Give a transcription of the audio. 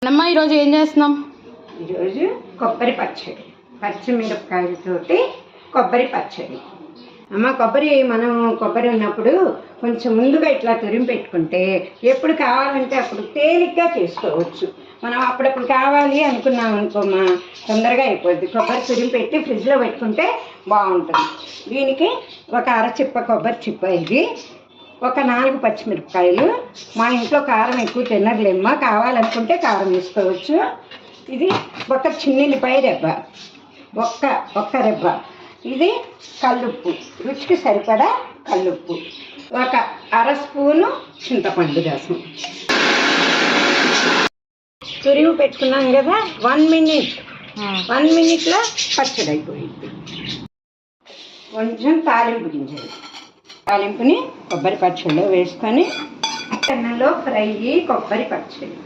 అమ్మా ఈరోజు ఏం చేస్తున్నాం? ఈరోజు కొబ్బరి పచ్చడి, పచ్చిమిరపకాయలతోటి కొబ్బరి పచ్చడి. అమ్మ మనం కొబ్బరి ఉన్నప్పుడు కొంచెం ముందుగా ఇట్లా తురిమి పెట్టుకుంటే ఎప్పుడు కావాలంటే అప్పుడు తేలిగ్గా చేసుకోవచ్చు. మనం అప్పుడప్పుడు కావాలి అనుకున్నాం అనుకోమా, తొందరగా అయిపోద్ది. కొబ్బరి తురిమి పెట్టి ఫ్రిడ్జ్లో పెట్టుకుంటే బాగుంటుంది. దీనికి ఒక అరచిప్ప కొబ్బరి చిప్ప, ఇది ఒక 4 పచ్చిమిరపకాయలు. మా ఇంట్లో కారం ఎక్కువ తినర్లేమ్మా, కావాలనుకుంటే కారం వేసుకోవచ్చు. ఇది ఒక చిన్నిల్లిపాయ రెబ్బ, ఒక్క రెబ్బ. ఇది కల్లుప్పు, రుచికి సరిపడా కల్లుప్పు. ఒక అర స్పూను చింతపండు రసం. తురిమి పెట్టుకున్నాం కదా, 1 మినిట్లో పచ్చడి అయిపోయింది. కొంచెం తాలింపు గింజలు, తాలింపుని కొబ్బరి పచ్చడిలో వేసుకొని అన్నంలో ఫ్రై కొబ్బరి పచ్చడి.